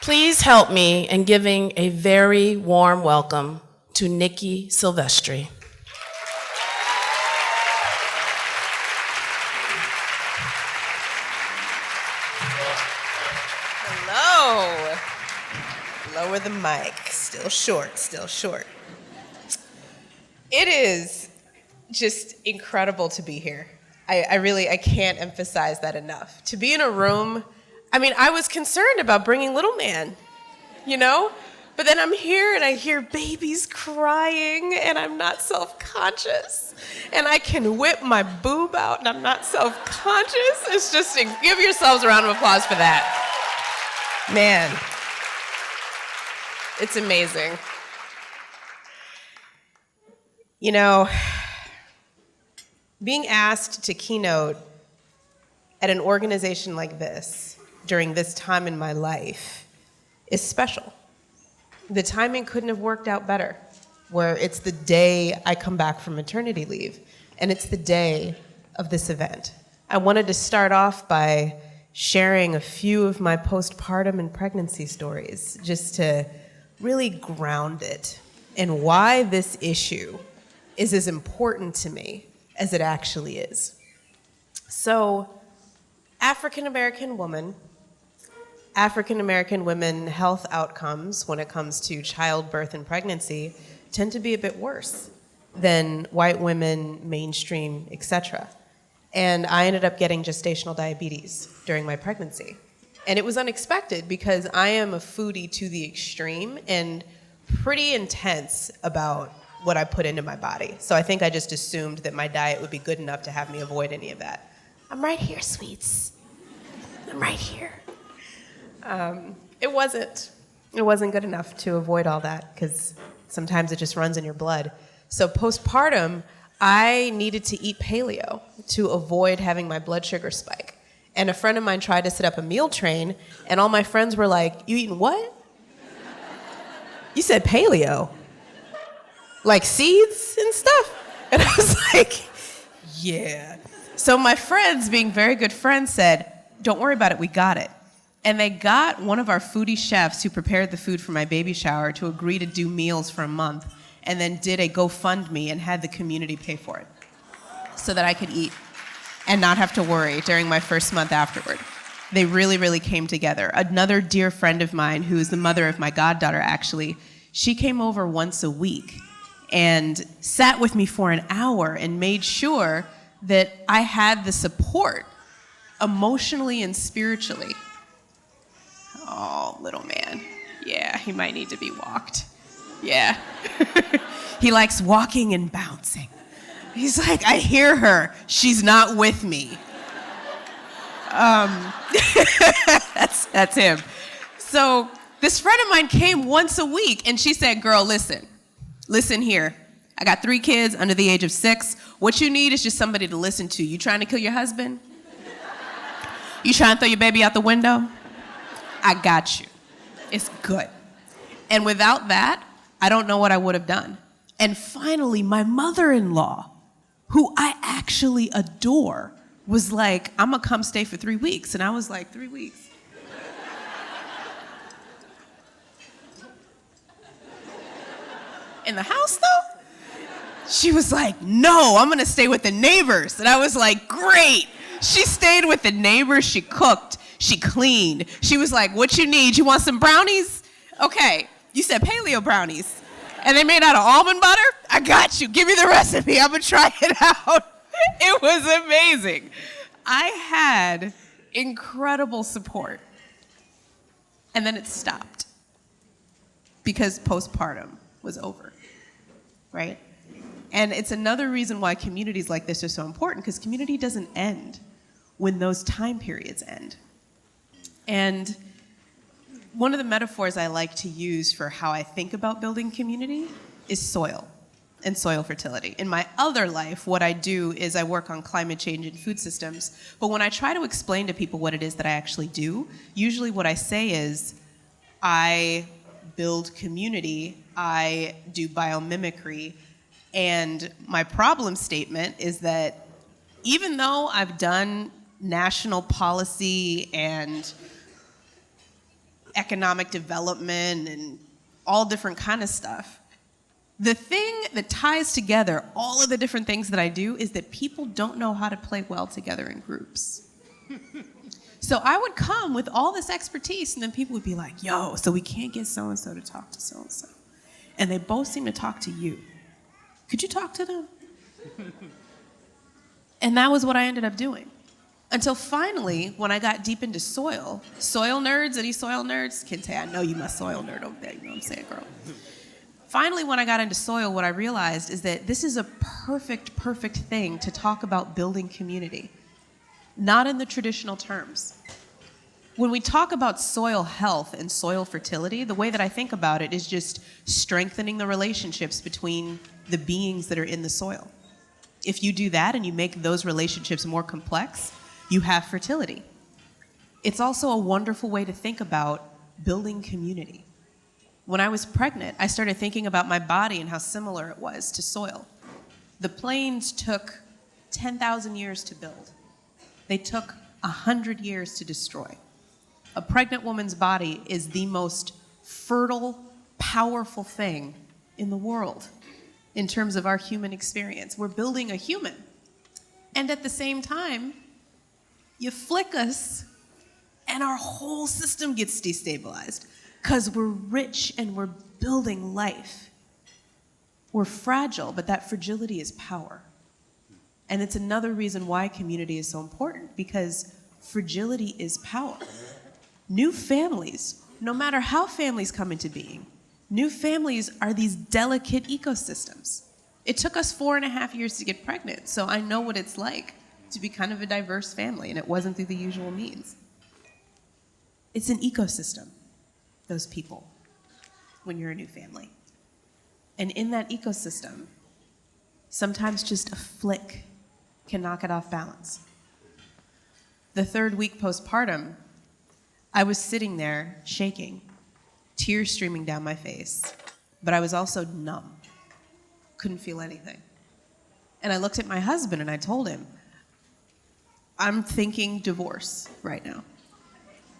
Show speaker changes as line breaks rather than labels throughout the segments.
Please help me in giving a very warm welcome to Nikki Silvestri.
Hello. Lower the mic. Still short, still short. It is just incredible to be here. I can't emphasize that enough. To be in a room, I was concerned about bringing little man, But then I'm here and I hear babies crying and I'm not self-conscious. And I can whip my boob out and I'm not self-conscious. It's just, give yourselves a round of applause for that. Man, it's amazing. Being asked to keynote at an organization like this during this time in my life is special. The timing couldn't have worked out better, where it's the day I come back from maternity leave, and it's the day of this event. I wanted to start off by sharing a few of my postpartum and pregnancy stories, just to really ground it in why this issue is as important to me as it actually is. So, African-American women health outcomes when it comes to childbirth and pregnancy tend to be a bit worse than white women, mainstream, etc. And I ended up getting gestational diabetes during my pregnancy. And it was unexpected because I am a foodie to the extreme and pretty intense about what I put into my body. So I think I just assumed that my diet would be good enough to have me avoid any of that. I'm right here, sweets. I'm right here. It wasn't good enough to avoid all that because sometimes it just runs in your blood. So postpartum, I needed to eat paleo to avoid having my blood sugar spike. And a friend of mine tried to set up a meal train, and all my friends were like, "You eating what?" "You said paleo. Like seeds and stuff?" And I was like, "Yeah." So my friends, being very good friends, said, "Don't worry about it, we got it." And they got one of our foodie chefs who prepared the food for my baby shower to agree to do meals for a month, and then did a GoFundMe and had the community pay for it so that I could eat and not have to worry during my first month afterward. They really, really came together. Another dear friend of mine, who is the mother of my goddaughter, actually, she came over once a week and sat with me for an hour and made sure that I had the support emotionally and spiritually. Oh, little man. Yeah, he might need to be walked. Yeah. He likes walking and bouncing. He's like, "I hear her. She's not with me." That's him. So this friend of mine came once a week, and she said, "Girl, listen here. I got 3 kids under the age of 6. What you need is just somebody to listen to. You trying to kill your husband? You trying to throw your baby out the window? I got you. It's good." And without that, I don't know what I would have done. And finally, my mother-in-law, who I actually adore, was like, "I'm gonna come stay for 3 weeks." And I was like, 3 weeks? In the house, though? She was like, "No, I'm gonna stay with the neighbors." And I was like, great. She stayed with the neighbors, she cooked, she cleaned. She was like, "What you need? You want some brownies? Okay, you said paleo brownies. And they made out of almond butter? I got you. Give me the recipe. I'm gonna try it out." It was amazing. I had incredible support. And then it stopped because postpartum was over, right? And it's another reason why communities like this are so important, because community doesn't end when those time periods end. And one of the metaphors I like to use for how I think about building community is soil and soil fertility. In my other life, what I do is I work on climate change and food systems. But when I try to explain to people what it is that I actually do, usually what I say is, I build community, I do biomimicry, and my problem statement is that even though I've done national policy and economic development and all different kind of stuff. The thing that ties together all of the different things that I do is that people don't know how to play well together in groups. So I would come with all this expertise, and then people would be like, yo, so we can't get so-and-so to talk to so-and-so. And they both seem to talk to you. Could you talk to them? And that was what I ended up doing. Until finally, when I got deep into soil nerds, any soil nerds? Kente, I know you must soil nerd over there, you know what I'm saying, girl? Finally, when I got into soil, what I realized is that this is a perfect thing to talk about building community. Not in the traditional terms. When we talk about soil health and soil fertility, the way that I think about it is just strengthening the relationships between the beings that are in the soil. If you do that and you make those relationships more complex, you have fertility. It's also a wonderful way to think about building community. When I was pregnant, I started thinking about my body and how similar it was to soil. The plains took 10,000 years to build. They took 100 years to destroy. A pregnant woman's body is the most fertile, powerful thing in the world in terms of our human experience. We're building a human. And at the same time, you flick us and our whole system gets destabilized because we're rich and we're building life. We're fragile, but that fragility is power. And it's another reason why community is so important, because fragility is power. New families, no matter how families come into being, new families are these delicate ecosystems. It took us 4.5 years to get pregnant, so I know what it's like to be kind of a diverse family, and it wasn't through the usual means. It's an ecosystem, those people, when you're a new family. And in that ecosystem, sometimes just a flick can knock it off balance. The 3rd week postpartum, I was sitting there shaking, tears streaming down my face, but I was also numb, couldn't feel anything. And I looked at my husband and I told him, I'm thinking divorce right now.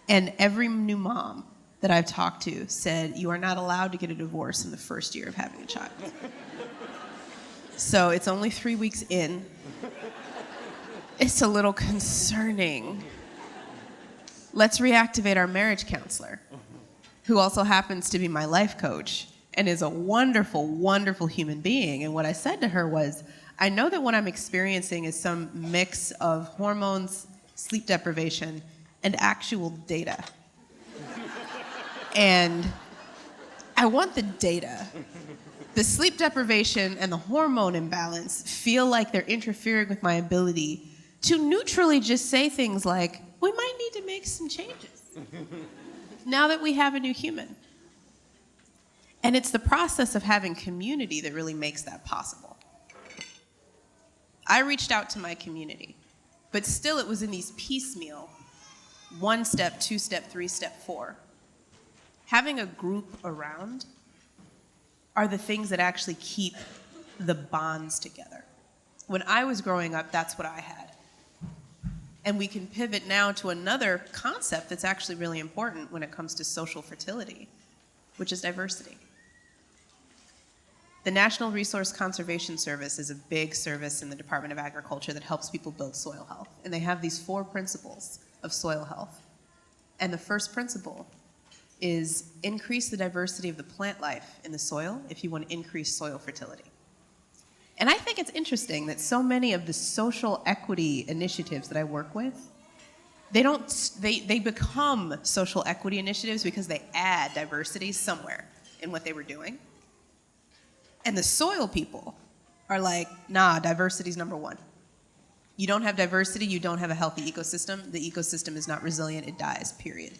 And every new mom that I've talked to said, you are not allowed to get a divorce in the first year of having a child. So it's only 3 weeks in. It's a little concerning. Let's reactivate our marriage counselor, who also happens to be my life coach and is a wonderful, wonderful human being. And what I said to her was, I know that what I'm experiencing is some mix of hormones, sleep deprivation, and actual data. And I want the data. The sleep deprivation and the hormone imbalance feel like they're interfering with my ability to neutrally just say things like, we might need to make some changes now that we have a new human. And it's the process of having community that really makes that possible. I reached out to my community, but still it was in these piecemeal, 1 step, 2 step, 3 step, 4. Having a group around are the things that actually keep the bonds together. When I was growing up, that's what I had. And we can pivot now to another concept that's actually really important when it comes to social fertility, which is diversity. The National Resource Conservation Service is a big service in the Department of Agriculture that helps people build soil health. And they have these 4 principles of soil health. And the first principle is increase the diversity of the plant life in the soil if you want to increase soil fertility. And I think it's interesting that so many of the social equity initiatives that I work with, they become social equity initiatives because they add diversity somewhere in what they were doing. And the soil people are like, nah, diversity's number 1. You don't have diversity, you don't have a healthy ecosystem. The ecosystem is not resilient, it dies, period.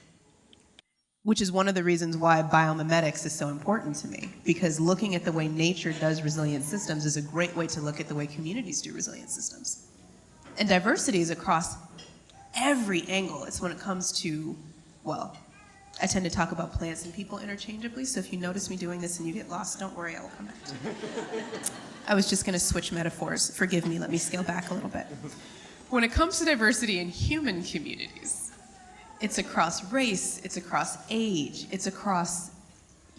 Which is one of the reasons why biomimetics is so important to me, because looking at the way nature does resilient systems is a great way to look at the way communities do resilient systems. And diversity is across every angle. It's when it comes to, well, I tend to talk about plants and people interchangeably, so if you notice me doing this and you get lost, don't worry, I will come back to it. I was just gonna switch metaphors. Forgive me, let me scale back a little bit. When it comes to diversity in human communities, It's across race, it's across age, it's across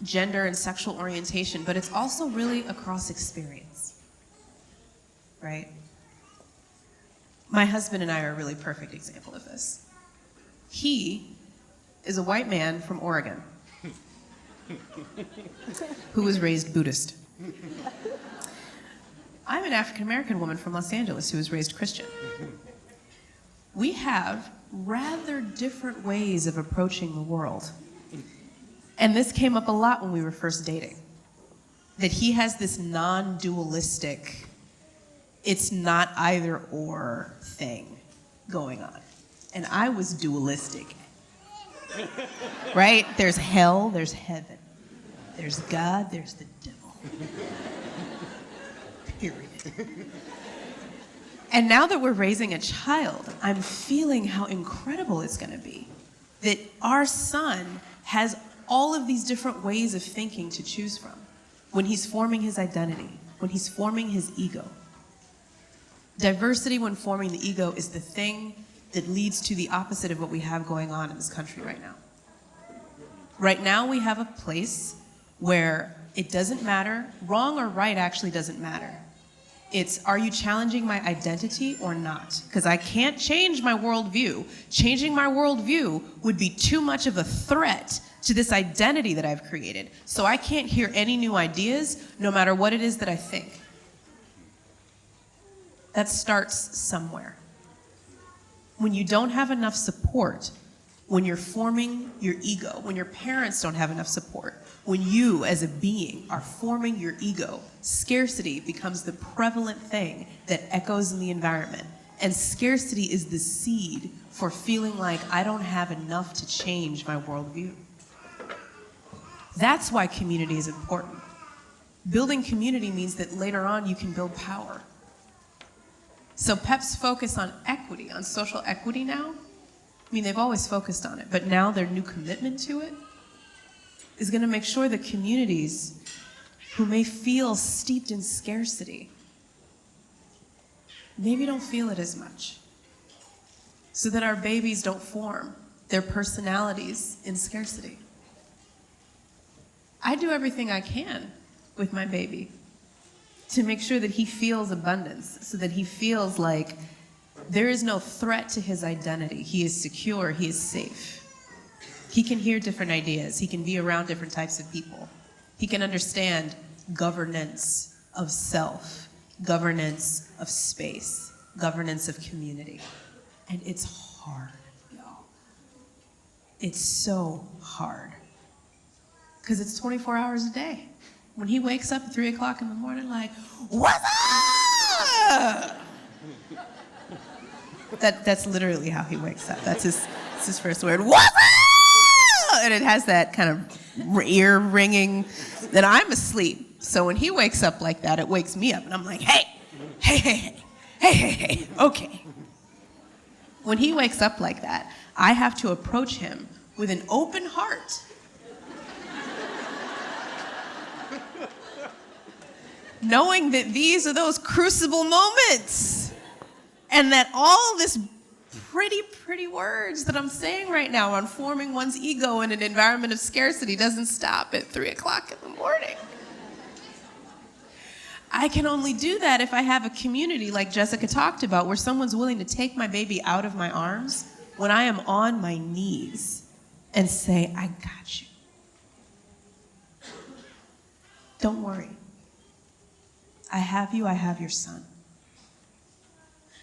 gender and sexual orientation, but it's also really across experience, right? My husband and I are a really perfect example of this. He is a white man from Oregon who was raised Buddhist. I'm an African-American woman from Los Angeles who was raised Christian. We have rather different ways of approaching the world. And this came up a lot when we were first dating. That he has this non-dualistic, it's not either or thing going on. And I was dualistic. Right? There's hell, there's heaven. There's God, there's the devil. Period. And now that we're raising a child, I'm feeling how incredible it's going to be that our son has all of these different ways of thinking to choose from when he's forming his identity, when he's forming his ego. Diversity when forming the ego is the thing that leads to the opposite of what we have going on in this country right now. Right now we have a place where it doesn't matter, wrong or right actually doesn't matter. It's, are you challenging my identity or not? Because I can't change my worldview. Changing my worldview would be too much of a threat to this identity that I've created. So I can't hear any new ideas, no matter what it is that I think. That starts somewhere. When you don't have enough support, when you're forming your ego, when your parents don't have enough support, when you as a being are forming your ego, scarcity becomes the prevalent thing that echoes in the environment. And scarcity is the seed for feeling like I don't have enough to change my worldview. That's why community is important. Building community means that later on you can build power. So PEPS focus on equity, on social equity now. I mean, they've always focused on it, but now their new commitment to it is going to make sure that communities who may feel steeped in scarcity maybe don't feel it as much, so that our babies don't form their personalities in scarcity. I do everything I can with my baby to make sure that he feels abundance, so that he feels like there is no threat to his identity. He is secure, he is safe. He can hear different ideas. He can be around different types of people. He can understand governance of self, governance of space, governance of community. And it's hard, y'all. It's so hard. Because it's 24 hours a day. When he wakes up at 3 o'clock in the morning like, what's up? That's literally how he wakes up. That's his first word. What's up? And it has that kind of ear ringing. Then I'm asleep. So when he wakes up like that, it wakes me up. And I'm like, hey, okay. When he wakes up like that, I have to approach him with an open heart. Knowing that these are those crucible moments. And that all this pretty words that I'm saying right now on forming one's ego in an environment of scarcity doesn't stop at 3 o'clock in the morning. I can only do that if I have a community like Jessica talked about, where someone's willing to take my baby out of my arms when I am on my knees and say, I got you. Don't worry. I have you, I have your son.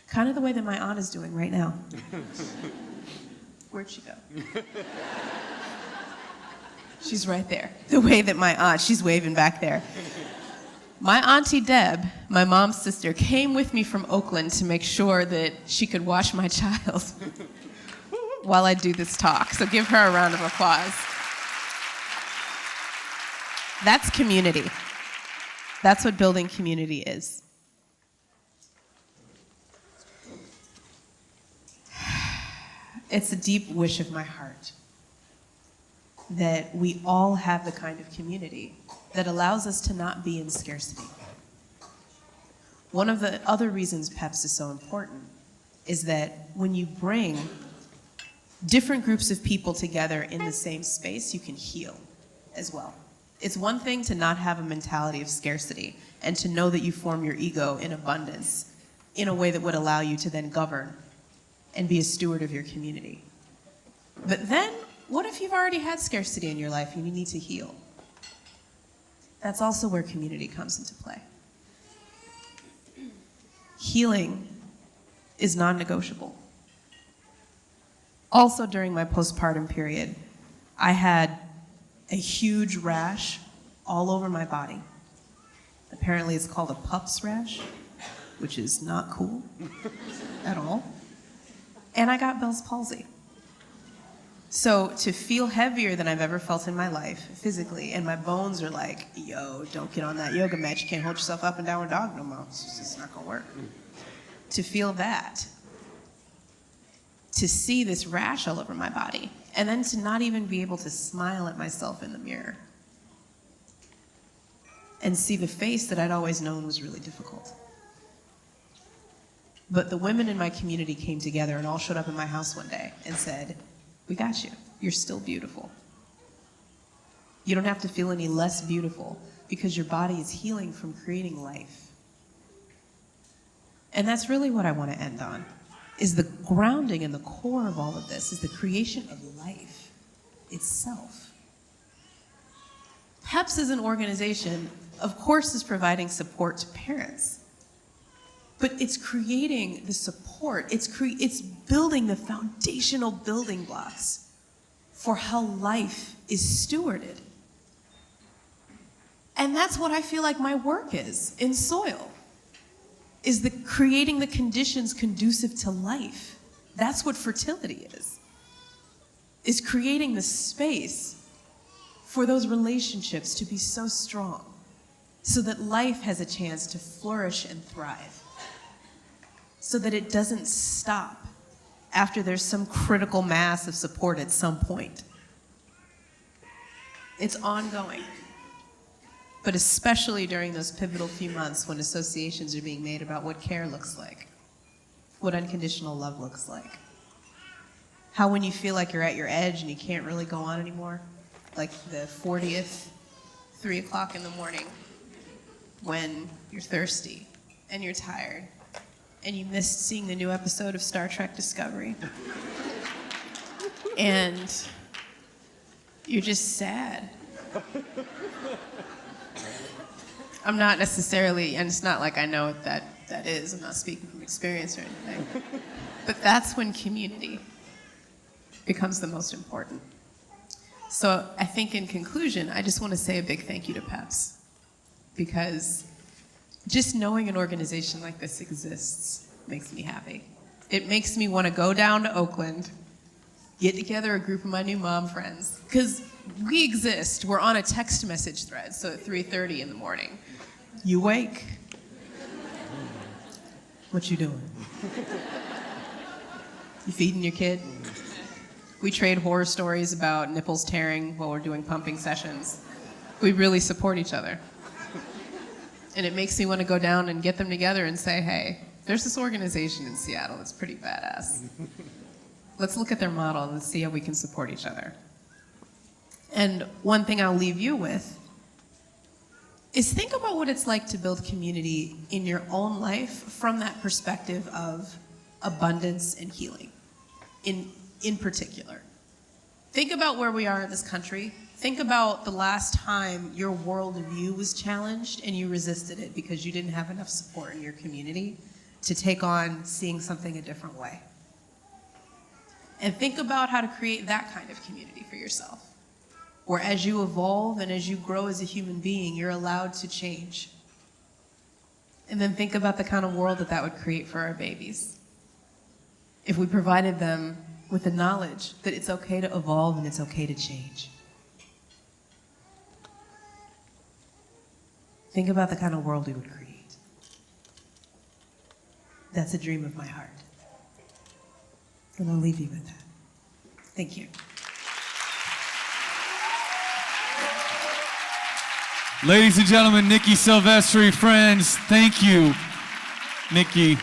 Kind of the way that my aunt is doing right now. Where'd she go? She's right there. The way that my aunt, she's waving back there. My Auntie Deb, my mom's sister, came with me from Oakland to make sure that she could watch my child while I do this talk. So give her a round of applause. That's community. That's what building community is. It's a deep wish of my heart that we all have the kind of community that allows us to not be in scarcity. One of the other reasons PEPS is so important is that when you bring different groups of people together in the same space, you can heal as well. It's one thing to not have a mentality of scarcity and to know that you form your ego in abundance in a way that would allow you to then govern and be a steward of your community. But then, what if you've already had scarcity in your life and you need to heal? That's also where community comes into play. Healing is non-negotiable. Also, during my postpartum period, I had a huge rash all over my body. Apparently, it's called a PEPS rash, which is not cool at all. And I got Bell's palsy. So to feel heavier than I've ever felt in my life physically, and my bones are like, yo, don't get on that yoga mat. You can't hold yourself up and downward dog no more. It's just not gonna work. To feel that, to see this rash all over my body, and then to not even be able to smile at myself in the mirror and see the face that I'd always known was really difficult. But the women in my community came together and all showed up in my house one day and said, we got you. You're still beautiful. You don't have to feel any less beautiful because your body is healing from creating life. And that's really what I want to end on, is the grounding and the core of all of this is the creation of life itself. PEPS as an organization, of course, is providing support to parents. But it's creating the support, it's building the foundational building blocks for how life is stewarded. And that's what I feel like my work is in soil, is creating the conditions conducive to life. That's what fertility is creating the space for those relationships to be so strong so that life has a chance to flourish and thrive. So that it doesn't stop after there's some critical mass of support at some point. It's ongoing. But especially during those pivotal few months when associations are being made about what care looks like, what unconditional love looks like. How when you feel like you're at your edge and you can't really go on anymore, like the 40th, 3 o'clock in the morning, when you're thirsty and you're tired, and you missed seeing the new episode of Star Trek Discovery. And you're just sad. I'm not necessarily, and it's not like I know what that is, I'm not speaking from experience or anything. But that's when community becomes the most important. So I think in conclusion, I just want to say a big thank you to PEPS, because just knowing an organization like this exists makes me happy. It makes me want to go down to Oakland, get together a group of my new mom friends, because we exist. We're on a text message thread, so at 3:30 in the morning. You awake? What you doing? You feeding your kid? We trade horror stories about nipples tearing while we're doing pumping sessions. We really support each other. And it makes me want to go down and get them together and say, hey, there's this organization in Seattle that's pretty badass. Let's look at their model and see how we can support each other. And one thing I'll leave you with is think about what it's like to build community in your own life from that perspective of abundance and healing, in particular. Think about where we are in this country. Think about the last time your worldview was challenged and you resisted it because you didn't have enough support in your community to take on seeing something a different way. And think about how to create that kind of community for yourself, where as you evolve and as you grow as a human being, you're allowed to change. And then think about the kind of world that would create for our babies if we provided them with the knowledge that it's okay to evolve and it's okay to change. Think about the kind of world we would create. That's a dream of my heart. And I'll leave you with that. Thank you.
Ladies and gentlemen, Nikki Silvestri, friends, thank you, Nikki.